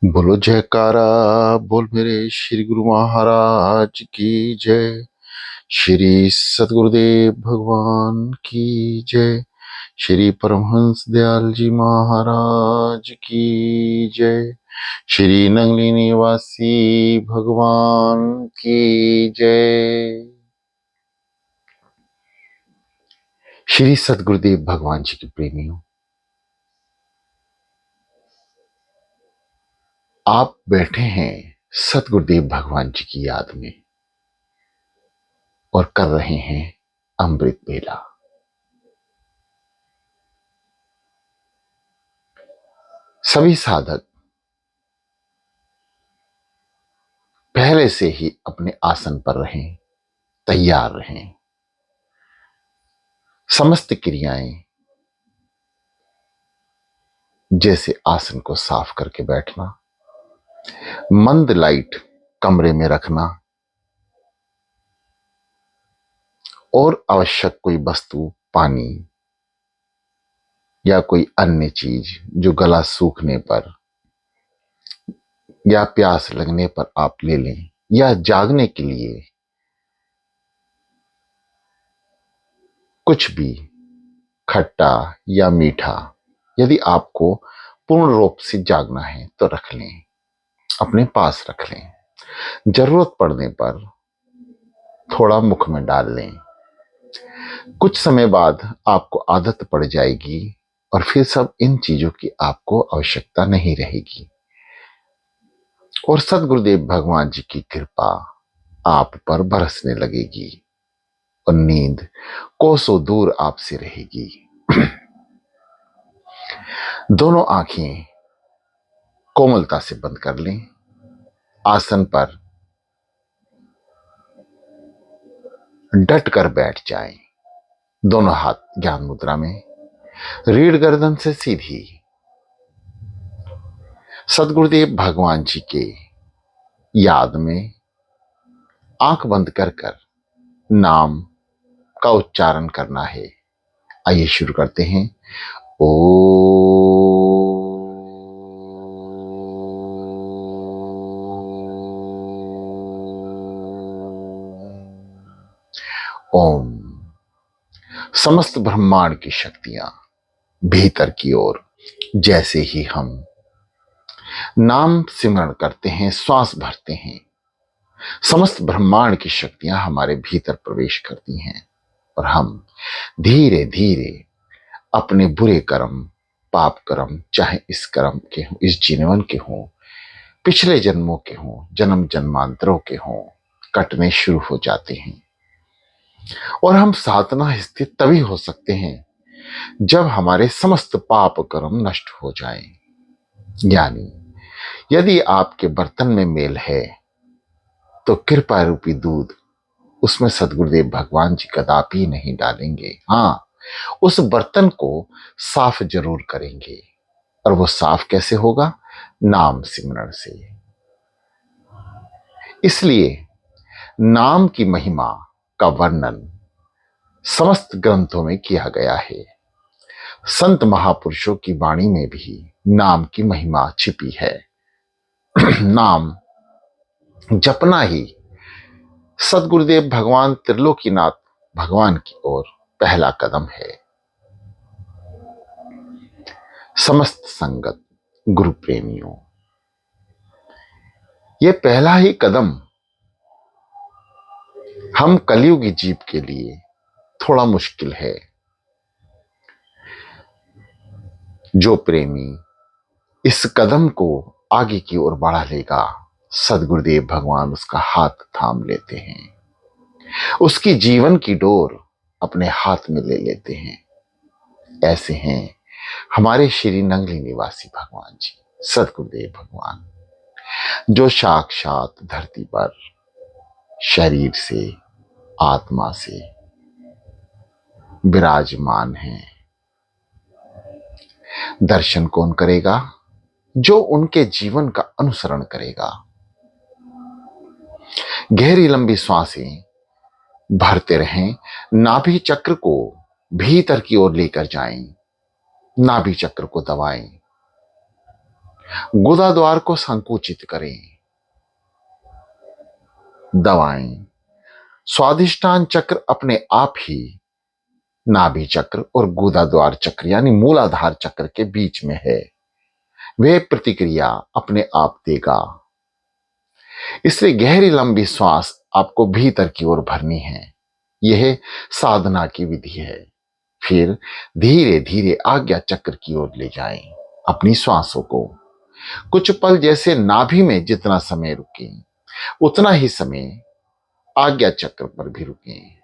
बोलो जयकारा। बोल मेरे श्री गुरु महाराज की जय। श्री सतगुरुदेव भगवान की जय। श्री परमहंस दयाल जी महाराज की जय। श्री नंगली निवासी भगवान की जय। श्री सतगुरुदेव भगवान जी के प्रेमियों, आप बैठे हैं सतगुरुदेव भगवान जी की याद में और कर रहे हैं अमृत बेला। सभी साधक पहले से ही अपने आसन पर रहें, तैयार रहें। समस्त क्रियाएं जैसे आसन को साफ करके बैठना, मंद लाइट कमरे में रखना और आवश्यक कोई वस्तु, पानी या कोई अन्य चीज जो गला सूखने पर या प्यास लगने पर आप ले लें, या जागने के लिए कुछ भी खट्टा या मीठा, यदि आपको पूर्ण रूप से जागना है तो रख लें, अपने पास रख लें। जरूरत पड़ने पर थोड़ा मुख में डाल लें। कुछ समय बाद आपको आदत पड़ जाएगी और फिर सब इन चीजों की आपको आवश्यकता नहीं रहेगी और सदगुरुदेव भगवान जी की कृपा आप पर बरसने लगेगी और नींद कोसों दूर आपसे रहेगी। दोनों आंखें कोमलता से बंद कर लें। आसन पर डट कर बैठ जाएं। दोनों हाथ ज्ञान मुद्रा में, रीढ़ गर्दन से सीधी। सदगुरुदेव भगवान जी के याद में आंख बंद कर कर नाम का उच्चारण करना है। आइए शुरू करते हैं। ओ ओम। समस्त ब्रह्मांड की शक्तियां भीतर की ओर, जैसे ही हम नाम सिमरण करते हैं, श्वास भरते हैं, समस्त ब्रह्मांड की शक्तियां हमारे भीतर प्रवेश करती हैं और हम धीरे धीरे अपने बुरे कर्म, पाप कर्म, चाहे इस कर्म के हों, इस जीवन के हों, पिछले जन्मों के हों, जन्म जन्मांतरों के हों, कटने शुरू हो जाते हैं। और हम साधना स्थित तभी हो सकते हैं जब हमारे समस्त पाप कर्म नष्ट हो जाएं। यानी यदि आपके बर्तन में मेल है तो कृपा रूपी दूध उसमें सदगुरुदेव भगवान जी कदापि नहीं डालेंगे। हाँ, उस बर्तन को साफ जरूर करेंगे। और वो साफ कैसे होगा? नाम सिमरण से। इसलिए नाम की महिमा का वर्णन समस्त ग्रंथों में किया गया है। संत महापुरुषों की वाणी में भी नाम की महिमा छिपी है। नाम जपना ही सदगुरुदेव भगवान त्रिलोकीनाथ भगवान की ओर पहला कदम है। समस्त संगत गुरु प्रेमियों, ये पहला ही कदम हम कलयुगी जीव के लिए थोड़ा मुश्किल है। जो प्रेमी इस कदम को आगे की ओर बढ़ा लेगा, सदगुरुदेव भगवान उसका हाथ थाम लेते हैं, उसकी जीवन की डोर अपने हाथ में ले लेते हैं। ऐसे हैं हमारे श्री नंगली निवासी भगवान जी, सदगुरुदेव भगवान, जो साक्षात धरती पर शरीर से, आत्मा से विराजमान हैं। दर्शन कौन करेगा? जो उनके जीवन का अनुसरण करेगा। गहरी लंबी सांसें भरते रहें। नाभि चक्र को भीतर की ओर लेकर जाएं। नाभि चक्र को दबाएं। गुदाद्वार को संकुचित करें। दबाएं। स्वादिष्टान चक्र अपने आप ही नाभि चक्र और गुदाद्वार चक्र यानी मूलाधार चक्र के बीच में है। वह प्रतिक्रिया अपने आप देगा। इसलिए गहरी लंबी श्वास आपको भीतर की ओर भरनी है। यह साधना की विधि है। फिर धीरे धीरे आज्ञा चक्र की ओर ले जाएं अपनी श्वासों को। कुछ पल जैसे नाभि में जितना समय रुकें उतना ही समय आज्ञा चक्र पर भी रुकें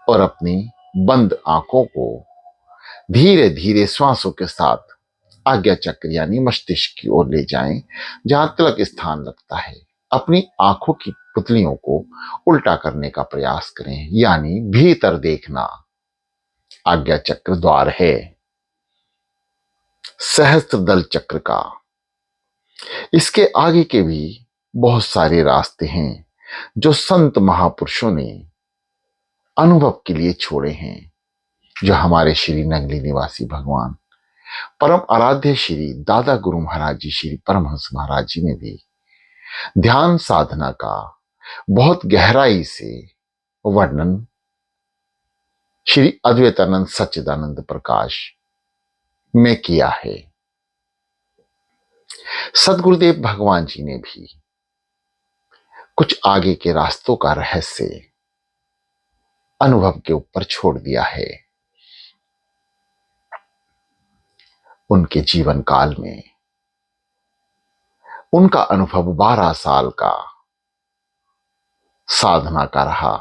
और अपनी बंद आंखों को धीरे धीरे श्वासों के साथ आज्ञा चक्र यानी मस्तिष्क की ओर ले जाएं जहां तिलक स्थान लगता है। अपनी आंखों की पुतलियों को उल्टा करने का प्रयास करें यानी भीतर देखना आज्ञा चक्र द्वार है। सहस्त्र दल चक्र का इसके आगे के भी बहुत सारे रास्ते हैं जो संत महापुरुषों ने अनुभव के लिए छोड़े हैं, जो हमारे श्री नगली निवासी भगवान परम आराध्य श्री दादा गुरु महाराज जी श्री परमहंस महाराज जी ने भी ध्यान साधना का बहुत गहराई से वर्णन श्री अद्वैतानंद सच्चिदानंद प्रकाश में किया है। सदगुरुदेव भगवान जी ने भी कुछ आगे के रास्तों का रहस्य अनुभव के ऊपर छोड़ दिया है। उनके जीवन काल में उनका अनुभव 12 साल का साधना का रहा।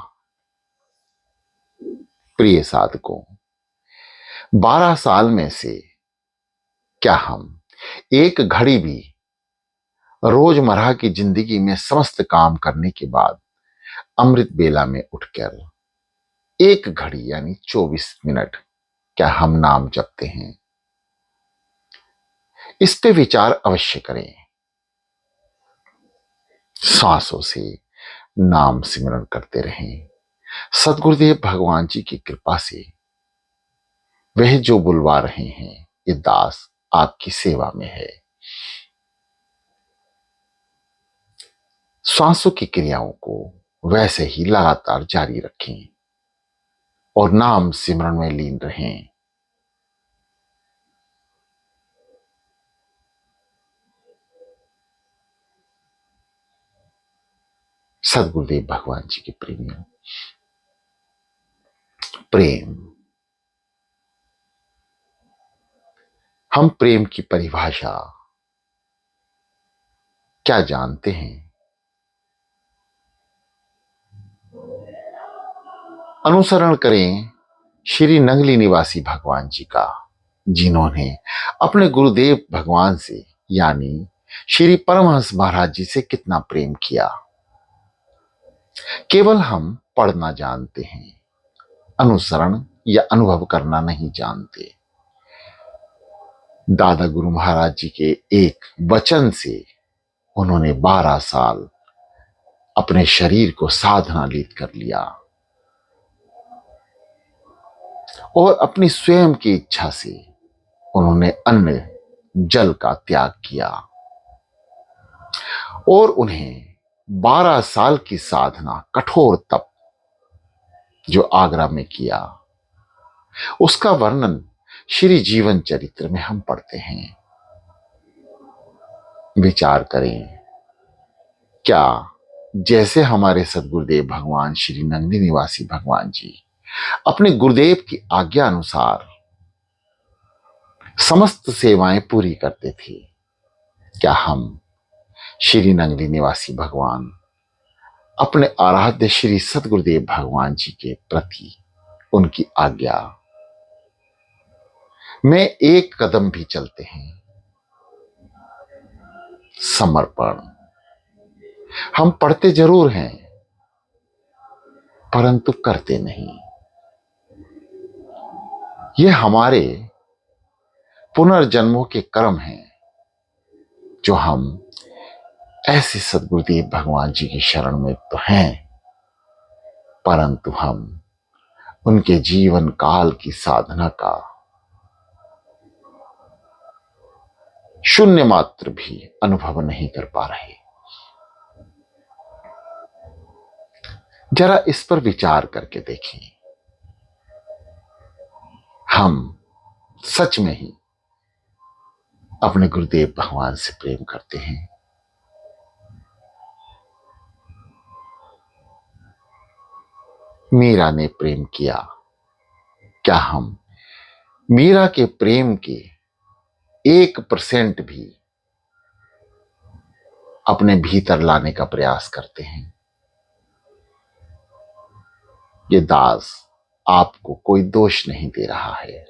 प्रिय साधकों, 12 साल में से क्या हम एक घड़ी भी रोजमर्रा की जिंदगी में समस्त काम करने के बाद अमृत बेला में उठकर एक घड़ी यानी 24 मिनट क्या हम नाम जपते हैं? इस पे विचार अवश्य करें। सांसों से नाम सिमरण करते रहें। सदगुरुदेव भगवान जी की कृपा से वह जो बुलवा रहे हैं, ये दास आपकी सेवा में है। श्वासों की क्रियाओं को वैसे ही लगातार जारी रखें और नाम सिमरण में लीन रहें। सदगुरुदेव भगवान जी के प्रेमियों, प्रेम, हम प्रेम की परिभाषा क्या जानते हैं? अनुसरण करें श्री नगली निवासी भगवान जी का, जिन्होंने अपने गुरुदेव भगवान से यानी श्री परमहंस महाराज जी से कितना प्रेम किया। केवल हम पढ़ना जानते हैं, अनुसरण या अनुभव करना नहीं जानते। दादा गुरु महाराज जी के एक वचन से उन्होंने 12 साल अपने शरीर को साधना लीन कर लिया और अपनी स्वयं की इच्छा से उन्होंने अन्न जल का त्याग किया और उन्हें 12 साल की साधना, कठोर तप जो आगरा में किया, उसका वर्णन श्री जीवन चरित्र में हम पढ़ते हैं। विचार करें, क्या जैसे हमारे सदगुरुदेव भगवान श्री नंदी निवासी भगवान जी अपने गुरुदेव की आज्ञा अनुसार समस्त सेवाएं पूरी करते थे, क्या हम श्री नंदी निवासी भगवान अपने आराध्य श्री सदगुरुदेव भगवान जी के प्रति उनकी आज्ञा में एक कदम भी चलते हैं? समर्पण। हम पढ़ते जरूर हैं परंतु करते नहीं। ये हमारे पुनर्जन्मों के कर्म हैं जो हम ऐसे सदगुरुदेव भगवान जी की शरण में तो हैं, परंतु हम उनके जीवन काल की साधना का शून्य मात्र भी अनुभव नहीं कर पा रहे। जरा इस पर विचार करके देखें, हम सच में ही अपने गुरुदेव भगवान से प्रेम करते हैं? मीरा ने प्रेम किया, क्या हम मीरा के प्रेम के 1% भी अपने भीतर लाने का प्रयास करते हैं? ये दास आपको कोई दोष नहीं दे रहा है,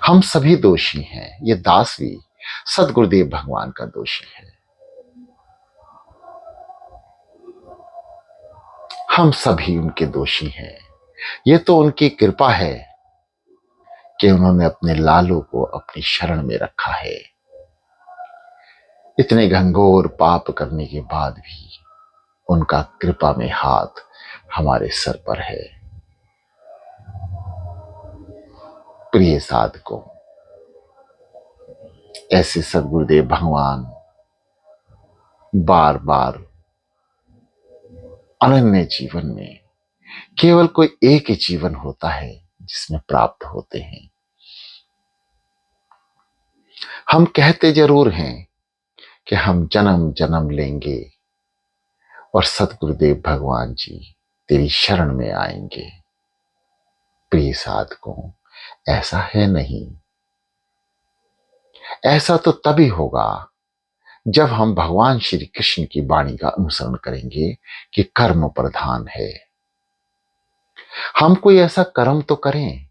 हम सभी दोषी हैं। ये दास भी सदगुरुदेव भगवान का दोषी है। हम सभी उनके दोषी हैं। ये तो उनकी कृपा है कि उन्होंने अपने लालू को अपनी शरण में रखा है। इतने घंघोर पाप करने के बाद भी उनका कृपा में हाथ हमारे सर पर है। प्रिय साधकों, ऐसे सदगुरुदेव भगवान बार बार अनन्य जीवन में केवल कोई एक ही जीवन होता है जिसमें प्राप्त होते हैं। हम कहते जरूर हैं कि हम जन्म जन्म लेंगे और सतगुरुदेव भगवान जी तेरी शरण में आएंगे। प्रिय साधकों, ऐसा है नहीं। ऐसा तो तभी होगा जब हम भगवान श्री कृष्ण की वाणी का अनुसरण करेंगे कि कर्म प्रधान है। हम कोई ऐसा कर्म तो करें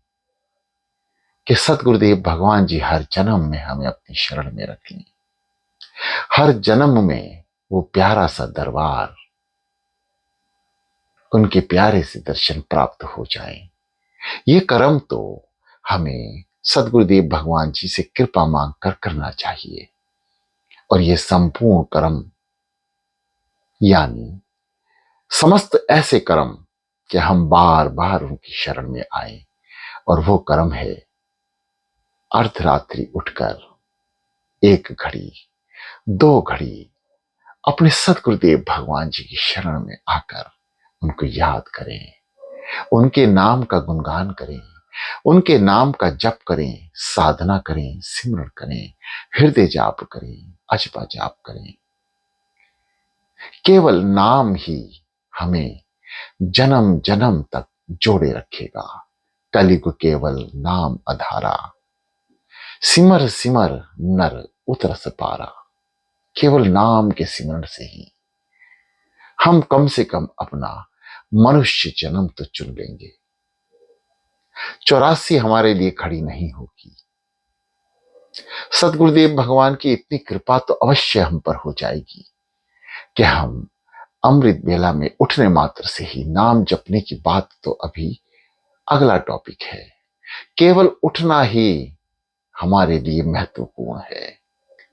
कि सतगुरुदेव भगवान जी हर जन्म में हमें अपनी शरण में रख लें। हर जन्म में वो प्यारा सा दरबार, उनके प्यारे से दर्शन प्राप्त हो जाएं। ये कर्म तो हमें सदगुरुदेव भगवान जी से कृपा मांग कर करना चाहिए। और ये संपूर्ण कर्म यानी समस्त ऐसे कर्म कि हम बार बार उनकी शरण में आए। और वो कर्म है अर्धरात्रि उठकर 1 घड़ी 2 घड़ी अपने सदगुरुदेव भगवान जी की शरण में आकर उनको याद करें, उनके नाम का गुणगान करें, उनके नाम का जप करें, साधना करें, सिमरण करें, हृदय जाप करें, अजपा जाप करें। केवल नाम ही हमें जन्म जन्म तक जोड़े रखेगा। कलियुग केवल नाम आधारा, सिमर सिमर नर उतरस पारा। केवल नाम के सिमरण से ही हम कम से कम अपना मनुष्य जन्म तो चुन लेंगे। 84 हमारे लिए खड़ी नहीं होगी। सतगुरुदेव भगवान की इतनी कृपा तो अवश्य हम पर हो जाएगी कि हम अमृत बेला में उठने मात्र से ही नाम जपने की बात तो अभी अगला टॉपिक है। केवल उठना ही हमारे लिए महत्वपूर्ण है।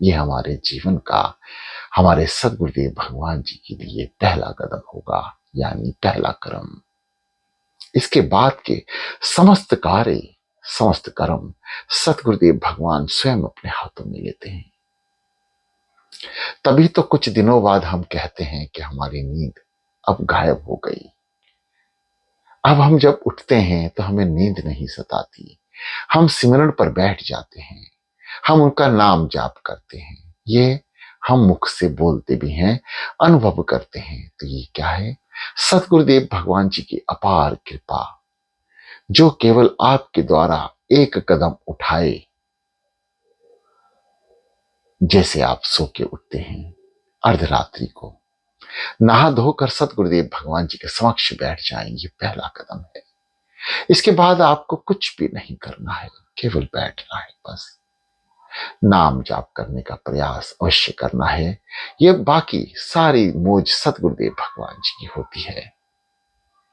ये हमारे जीवन का, हमारे सदगुरुदेव भगवान जी के लिए पहला कदम होगा, यानी पहला कर्म। इसके बाद के समस्त कार्य, समस्त कर्म सतगुरुदेव भगवान स्वयं अपने हाथों में लेते हैं। तभी तो कुछ दिनों बाद हम कहते हैं कि हमारी नींद अब गायब हो गई। अब हम जब उठते हैं तो हमें नींद नहीं सताती, हम सिमरन पर बैठ जाते हैं, हम उनका नाम जाप करते हैं। ये हम मुख से बोलते भी हैं, अनुभव करते हैं। तो ये क्या है? सतगुरुदेव भगवान जी की अपार कृपा, जो केवल आपके द्वारा एक कदम उठाए। जैसे आप सो के उठते हैं अर्धरात्रि को, नहा धोकर सतगुरुदेव भगवान जी के समक्ष बैठ जाएंगे, पहला कदम है। इसके बाद आपको कुछ भी नहीं करना है, केवल बैठना है बस। नाम जाप करने का प्रयास अवश्य करना है। ये बाकी सारी मौज सतगुरुदेव भगवान जी की होती है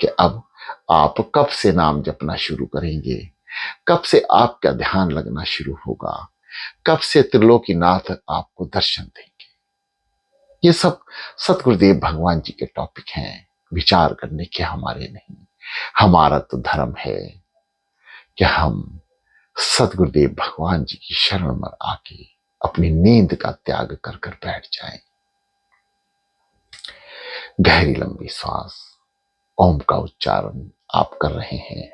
कि अब आप कब से नाम जपना शुरू करेंगे, कब से आपका ध्यान लगना शुरू होगा, कब से त्रिलोकीनाथ आपको दर्शन देंगे। ये सब सतगुरुदेव भगवान जी के टॉपिक हैं, विचार करने के हमारे नहीं। हमारा तो धर्म है कि हम सतगुरुदेव भगवान जी की शरण में आके अपनी नींद का त्याग कर कर बैठ जाएं। गहरी लंबी सांस, ओम का उच्चारण आप कर रहे हैं,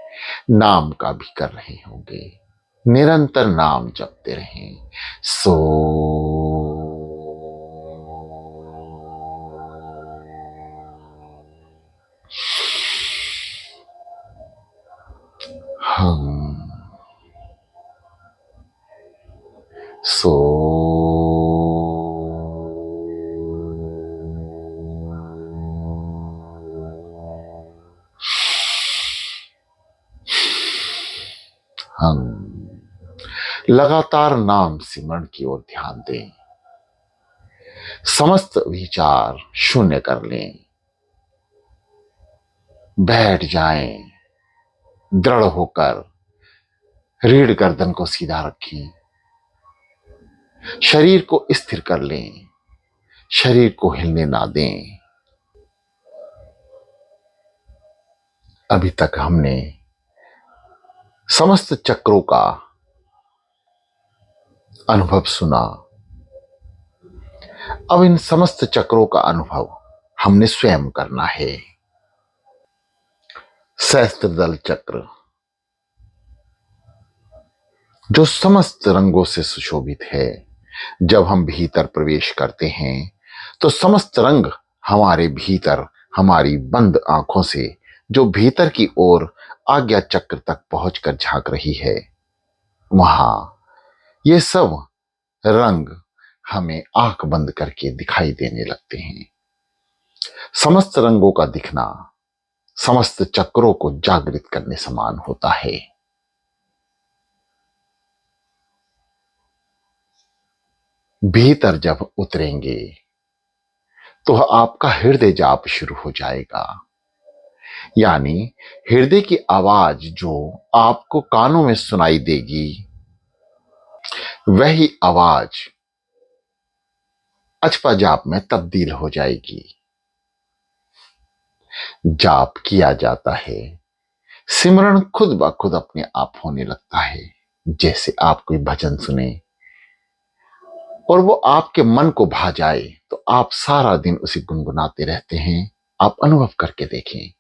नाम का भी कर रहे होंगे। निरंतर नाम जपते रहें। सो हम, सो हम। लगातार नाम सिमरण की ओर ध्यान दें। समस्त विचार शून्य कर लें। बैठ जाएं दृढ़ होकर। रीढ़ गर्दन को सीधा रखें। शरीर को स्थिर कर लें। शरीर को हिलने ना दें। अभी तक हमने समस्त चक्रों का अनुभव सुना। अब इन समस्त चक्रों का अनुभव हमने स्वयं करना है। सहस्त्रदल चक्र जो समस्त रंगों से सुशोभित है, जब हम भीतर प्रवेश करते हैं तो समस्त रंग हमारे भीतर, हमारी बंद आंखों से जो भीतर की ओर आज्ञा चक्र तक पहुंचकर झांक रही है, वहां ये सब रंग हमें आंख बंद करके दिखाई देने लगते हैं। समस्त रंगों का दिखना समस्त चक्रों को जागृत करने समान होता है। भीतर जब उतरेंगे तो आपका हृदय जाप शुरू हो जाएगा। यानी हृदय की आवाज जो आपको कानों में सुनाई देगी, वही आवाज अचपा जाप में तब्दील हो जाएगी। जाप किया जाता है, सिमरण खुद ब खुद अपने आप होने लगता है। जैसे आप कोई भजन सुने और वो आपके मन को भा जाए तो आप सारा दिन उसे गुनगुनाते रहते हैं। आप अनुभव करके देखें।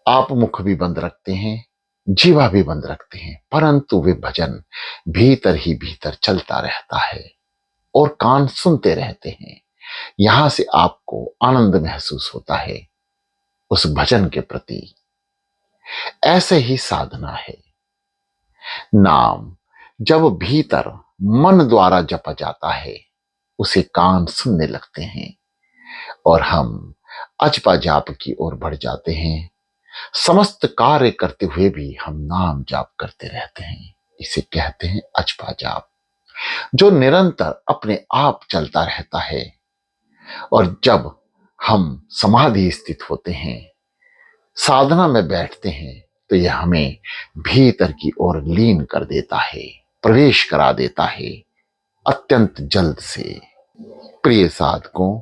आप मुख भी बंद रखते हैं, जीवा भी बंद रखते हैं, परंतु वे भजन भीतर ही भीतर चलता रहता है और कान सुनते रहते हैं। यहां से आपको आनंद महसूस होता है उस भजन के प्रति। ऐसे ही साधना है। नाम जब भीतर मन द्वारा जपा जाता है, उसे कान सुनने लगते हैं और हम अजपा जाप की ओर बढ़ जाते हैं। समस्त कार्य करते हुए भी हम नाम जाप करते रहते हैं। इसे कहते हैं अजपा जाप, जो निरंतर अपने आप चलता रहता है। और जब हम समाधि स्थित होते हैं, साधना में बैठते हैं, तो यह हमें भीतर की ओर लीन कर देता है, प्रवेश करा देता है अत्यंत जल्द से। प्रिय साधकों,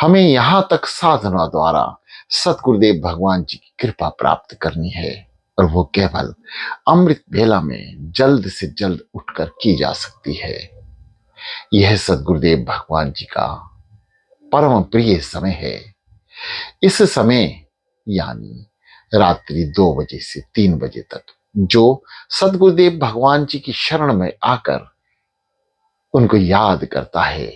हमें यहां तक साधना द्वारा सतगुरुदेव भगवान जी की कृपा प्राप्त करनी है, और वो केवल अमृत वेला में जल्द से जल्द उठकर की जा सकती है। यह सतगुरुदेव भगवान जी का परम प्रिय समय है। इस समय यानी रात्रि 2 बजे से 3 बजे तक जो सतगुरुदेव भगवान जी की शरण में आकर उनको याद करता है,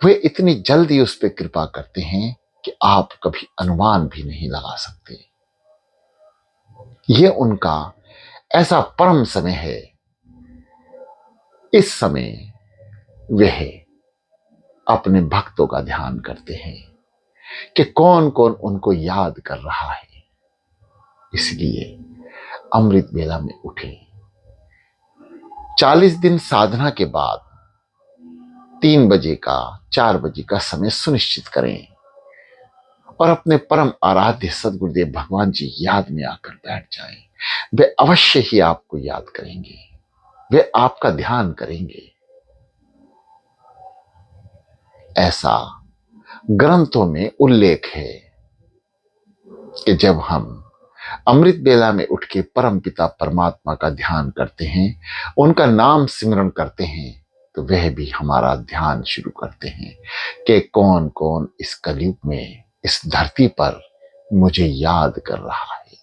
वे इतनी जल्दी उस पर कृपा करते हैं कि आप कभी अनुमान भी नहीं लगा सकते। यह उनका ऐसा परम समय है। इस समय वह अपने भक्तों का ध्यान करते हैं कि कौन कौन उनको याद कर रहा है। इसलिए अमृत वेला में उठे। 40 दिन साधना के बाद 3 बजे का 4 बजे का समय सुनिश्चित करें और अपने परम आराध्य सदगुरुदेव भगवान जी याद में आकर बैठ जाएं। वे अवश्य ही आपको याद करेंगे, वे आपका ध्यान करेंगे। ऐसा ग्रंथों में उल्लेख है कि जब हम अमृत बेला में उठ के परम पिता परमात्मा का ध्यान करते हैं, उनका नाम सिमरण करते हैं, तो वह भी हमारा ध्यान शुरू करते हैं कि कौन कौन इस कलयुग में इस धरती पर मुझे याद कर रहा है,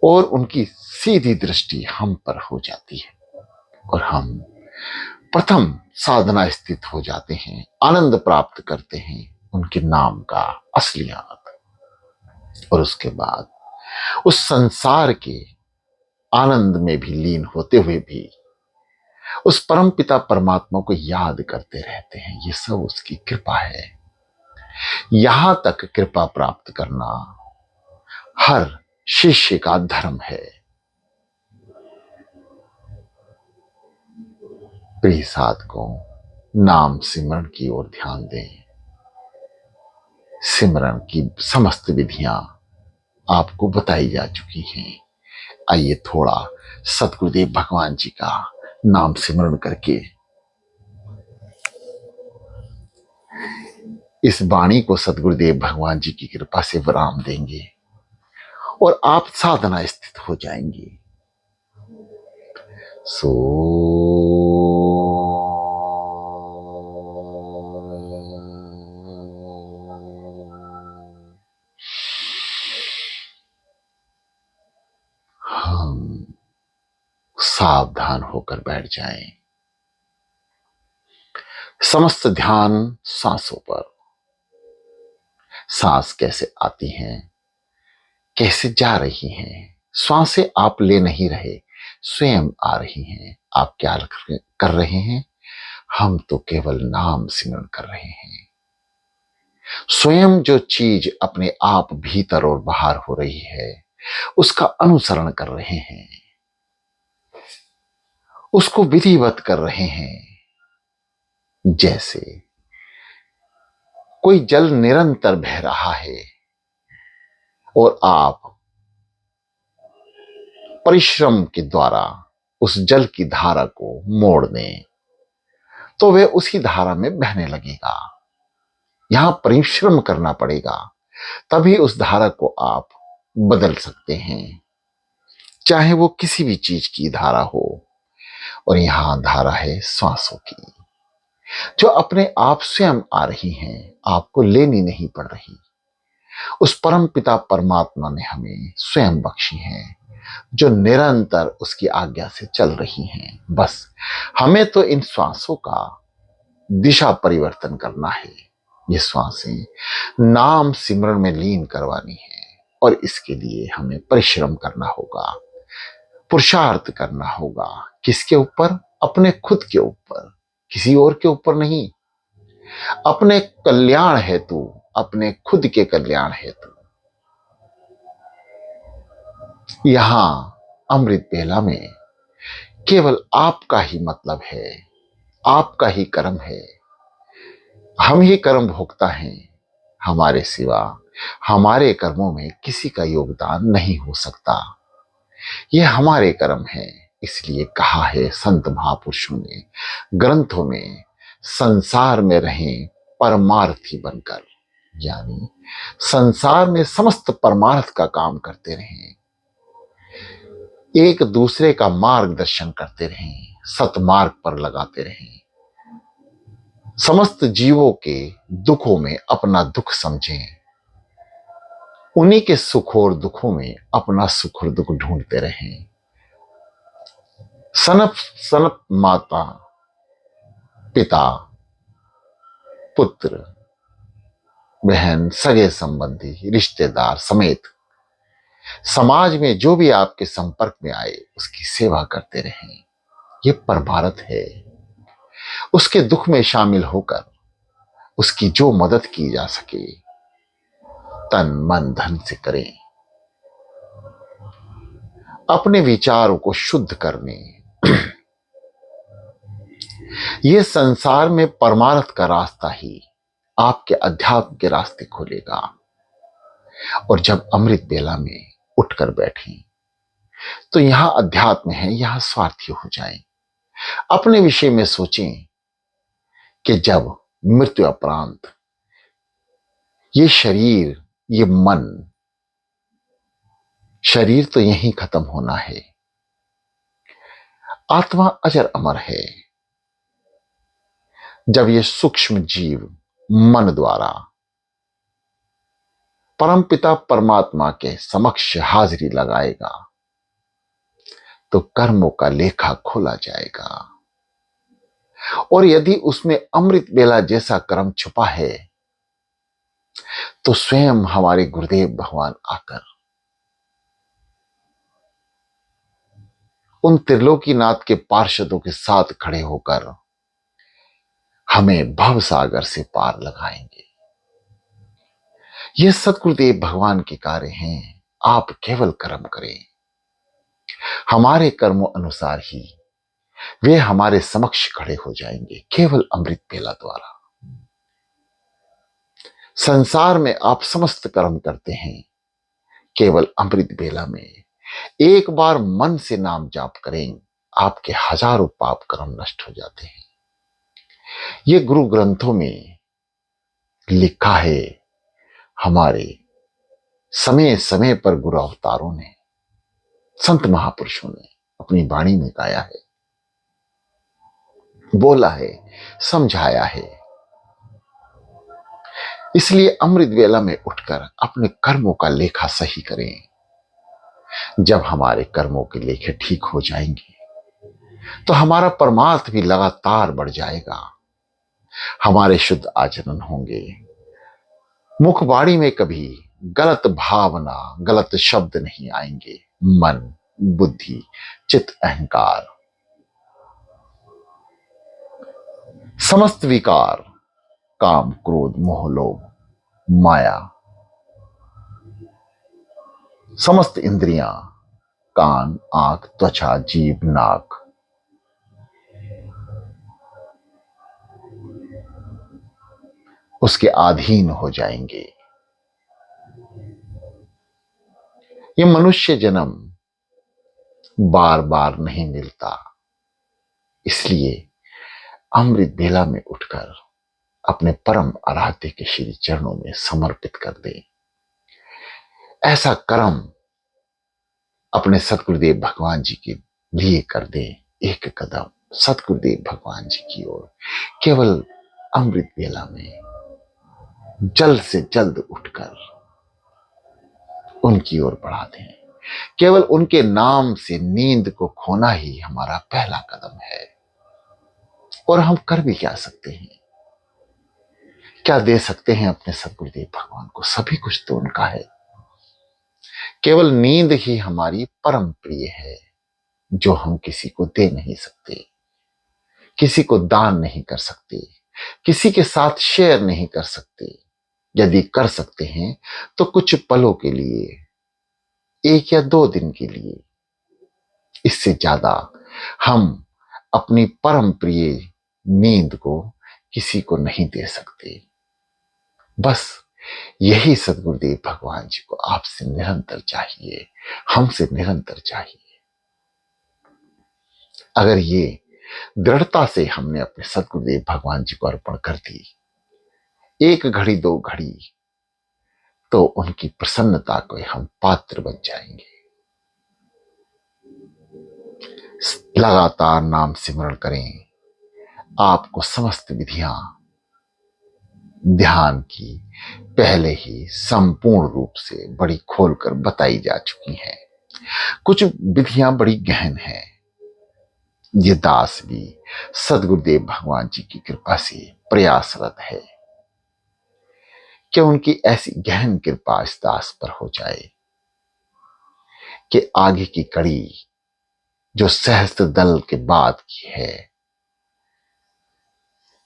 और उनकी सीधी दृष्टि हम पर हो जाती है और हम प्रथम साधना स्थित हो जाते हैं, आनंद प्राप्त करते हैं उनके नाम का असली आनंद। और उसके बाद उस संसार के आनंद में भी लीन होते हुए भी उस परम पिता परमात्मा को याद करते रहते हैं। ये सब उसकी कृपा है। यहां तक कृपा प्राप्त करना हर शिष्य का धर्म है। प्रिय साधकों, नाम सिमरण की ओर ध्यान दें। सिमरण की समस्त विधियां आपको बताई जा चुकी हैं। आइए थोड़ा सतगुरुदेव भगवान जी का नाम सिमरण करके इस वाणी को सतगुरुदेव भगवान जी की कृपा से विराम देंगे और आप साधना स्थित हो जाएंगे। सो हम सावधान होकर बैठ जाएं। समस्त ध्यान सांसों पर। सांस कैसे आती हैं, कैसे जा रही हैं। श्वासें आप ले नहीं रहे, स्वयं आ रही हैं। आप क्या कर रहे हैं? हम तो केवल नाम सिमरण कर रहे हैं। स्वयं जो चीज अपने आप भीतर और बाहर हो रही है उसका अनुसरण कर रहे हैं, उसको विधिवत कर रहे हैं। जैसे कोई जल निरंतर बह रहा है और आप परिश्रम के द्वारा उस जल की धारा को मोड़ दें तो वह उसी धारा में बहने लगेगा। यहां परिश्रम करना पड़ेगा, तभी उस धारा को आप बदल सकते हैं, चाहे वो किसी भी चीज की धारा हो। और यहां धारा है श्वासों की, जो अपने आप स्वयं आ रही हैं, आपको लेनी नहीं पड़ रही। उस परम पिता परमात्मा ने हमें स्वयं बख्शी हैं, जो निरंतर उसकी आज्ञा से चल रही हैं। बस हमें तो इन श्वासों का दिशा परिवर्तन करना है। ये श्वासें नाम सिमरण में लीन करवानी है और इसके लिए हमें परिश्रम करना होगा, पुरुषार्थ करना होगा। किसके ऊपर? अपने खुद के ऊपर, किसी और के ऊपर नहीं। अपने कल्याण हेतु, अपने खुद के कल्याण हेतु। यहां अमृत बेला में केवल आपका ही मतलब है, आपका ही कर्म है। हम ही कर्म भोगता हैं, हमारे सिवा हमारे कर्मों में किसी का योगदान नहीं हो सकता। यह हमारे कर्म है। इसलिए कहा है संत महापुरुषों ने ग्रंथों में, संसार में रहें परमार्थी बनकर। यानी संसार में समस्त परमार्थ का काम करते रहें, एक दूसरे का मार्गदर्शन करते रहें, सतमार्ग पर लगाते रहें। समस्त जीवों के दुखों में अपना दुख समझें, उन्हीं के सुख और दुखों में अपना सुख और दुख ढूंढते रहें। सनप सनप माता, पिता, पुत्र, बहन, सगे संबंधी, रिश्तेदार समेत समाज में जो भी आपके संपर्क में आए उसकी सेवा करते रहें। ये परमार्थ है। उसके दुख में शामिल होकर उसकी जो मदद की जा सके तन मन धन से करें। अपने विचारों को शुद्ध करने, ये संसार में परमार्थ का रास्ता ही आपके अध्यात्म के रास्ते खोलेगा। और जब अमृत बेला में उठकर बैठें तो यहां अध्यात्म है, यहां स्वार्थी हो जाएं। अपने विषय में सोचें कि जब मृत्यु उपरांत ये शरीर, ये मन, शरीर तो यहीं खत्म होना है। आत्मा अजर अमर है। जब ये सूक्ष्म जीव मन द्वारा परमपिता परमात्मा के समक्ष हाजिरी लगाएगा तो कर्मों का लेखा खोला जाएगा। और यदि उसमें अमृत बेला जैसा कर्म छुपा है तो स्वयं हमारे गुरुदेव भगवान आकर उन त्रिलोकीनाथ के पार्षदों के साथ खड़े होकर हमें भव सागर से पार लगाएंगे। ये सतगुरुदेव भगवान के कार्य हैं। आप केवल कर्म करें, हमारे कर्मों अनुसार ही वे हमारे समक्ष खड़े हो जाएंगे केवल अमृत बेला द्वारा। संसार में आप समस्त कर्म करते हैं, केवल अमृत बेला में एक बार मन से नाम जाप करें, आपके हजारों पाप कर्म नष्ट हो जाते हैं। ये गुरु ग्रंथों में लिखा है। हमारे समय समय पर गुरु अवतारों ने, संत महापुरुषों ने अपनी वाणी में गाया है, बोला है, समझाया है। इसलिए अमृत वेला में उठकर अपने कर्मों का लेखा सही करें। जब हमारे कर्मों के लेखे ठीक हो जाएंगे तो हमारा परमार्थ भी लगातार बढ़ जाएगा। हमारे शुद्ध आचरण होंगे। मुखवाणी में कभी गलत भावना, गलत शब्द नहीं आएंगे। मन, बुद्धि, चित्त, अहंकार, समस्त विकार, काम, क्रोध, मोह, लोभ, माया, समस्त इंद्रियां, कान, आंख, त्वचा, जीभ, नाक, उसके अधीन हो जाएंगे। ये मनुष्य जन्म बार बार नहीं मिलता। इसलिए अमृत बेला में उठकर अपने परम आराध्य के श्री चरणों में समर्पित कर दे। ऐसा कर्म अपने सतगुरुदेव भगवान जी के लिए कर दे। एक कदम सतगुरुदेव भगवान जी की ओर केवल अमृत बेला में जल्द से जल्द उठकर उनकी ओर बढ़ा दें। केवल उनके नाम से नींद को खोना ही हमारा पहला कदम है। और हम कर भी क्या सकते हैं, क्या दे सकते हैं अपने सतगुरुदेव भगवान को? सभी कुछ तो उनका है। केवल नींद ही हमारी परम प्रिय है, जो हम किसी को दे नहीं सकते, किसी को दान नहीं कर सकते, किसी के साथ शेयर नहीं कर सकते। यदि कर सकते हैं तो कुछ पलों के लिए, एक या दो दिन के लिए। इससे ज्यादा हम अपनी परम प्रिय नींद को किसी को नहीं दे सकते। बस यही सदगुरुदेव भगवान जी को आपसे निरंतर चाहिए, हमसे निरंतर चाहिए। अगर ये दृढ़ता से हमने अपने सदगुरुदेव भगवान जी को अर्पण कर दी, एक घड़ी दो घड़ी, तो उनकी प्रसन्नता को हम पात्र बन जाएंगे। लगातार नाम सिमरण करें। आपको समस्त विधियां ध्यान की पहले ही संपूर्ण रूप से बड़ी खोलकर बताई जा चुकी हैं। कुछ विधियां बड़ी गहन हैं। ये दास भी सदगुरुदेव भगवान जी की कृपा से प्रयासरत है कि उनकी ऐसी गहन कृपा इस दास पर हो जाए कि आगे की कड़ी जो सहस्त्र दल के बाद की है,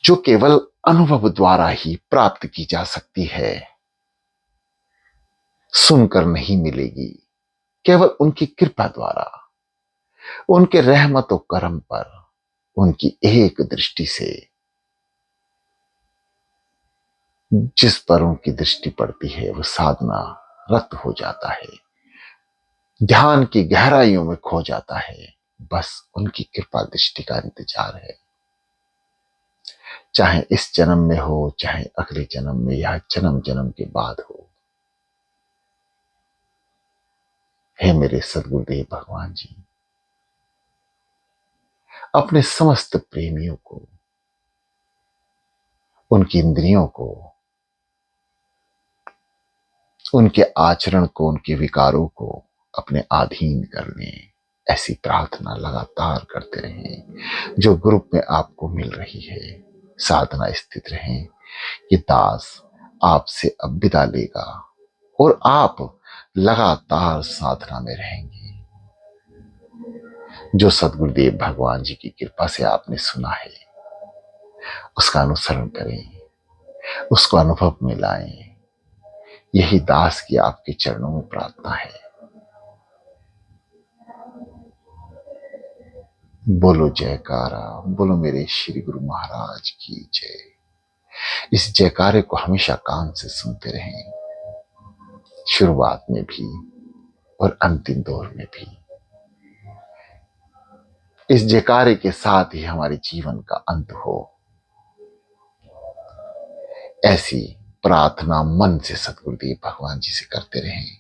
जो केवल अनुभव द्वारा ही प्राप्त की जा सकती है, सुनकर नहीं मिलेगी, केवल उनकी कृपा द्वारा, उनके रहमत और करम पर, उनकी एक दृष्टि से, जिस पर उनकी दृष्टि पड़ती है वो साधना रत हो जाता है, ध्यान की गहराइयों में खो जाता है। बस उनकी कृपा दृष्टि का इंतजार है, चाहे इस जन्म में हो, चाहे अगले जन्म में, या जन्म जन्म के बाद हो। हे मेरे सदगुरुदेव भगवान जी, अपने समस्त प्रेमियों को, उनकी इंद्रियों को, उनके आचरण को, उनके विकारों को अपने अधीन कर लें। ऐसी प्रार्थना लगातार करते रहें जो ग्रुप में आपको मिल रही है। साधना स्थित रहें। ये दास आपसे अब विदा लेगा और आप लगातार साधना में रहेंगे। जो सदगुरुदेव भगवान जी की कृपा से आपने सुना है उसका अनुसरण करें, उसको अनुभव में लाएं। यही दास की आपके चरणों में प्रार्थना है। बोलो जयकारा, बोलो मेरे श्री गुरु महाराज की जय। इस जयकारे को हमेशा कान से सुनते रहें, शुरुआत में भी और अंतिम दौर में भी। इस जयकारे के साथ ही हमारे जीवन का अंत हो, ऐसी प्रार्थना मन से सतगुरुदेव भगवान जी से करते रहें।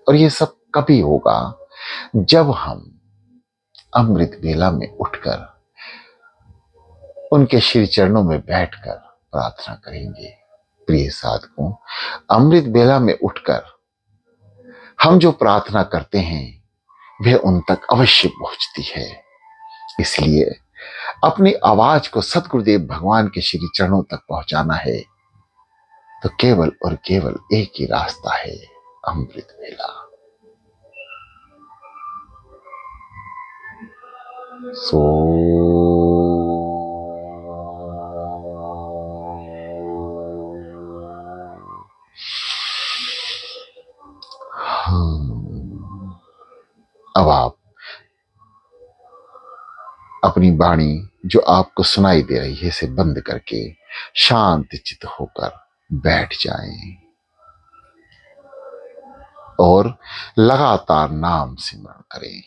और ये सब कभी होगा जब हम अमृत बेला में उठकर उनके श्री चरणों में बैठकर प्रार्थना करेंगे। प्रिय साधकों, अमृत बेला में उठकर हम जो प्रार्थना करते हैं वह उन तक अवश्य पहुंचती है। इसलिए अपनी आवाज को सतगुरुदेव भगवान के श्री चरणों तक पहुंचाना है तो केवल और केवल एक ही रास्ता है, अमृत बेला। सो अब आप अपनी वाणी जो आपको सुनाई दे रही है इसे बंद करके शांत चित्त होकर बैठ जाएं और लगातार नाम सिमरण करें।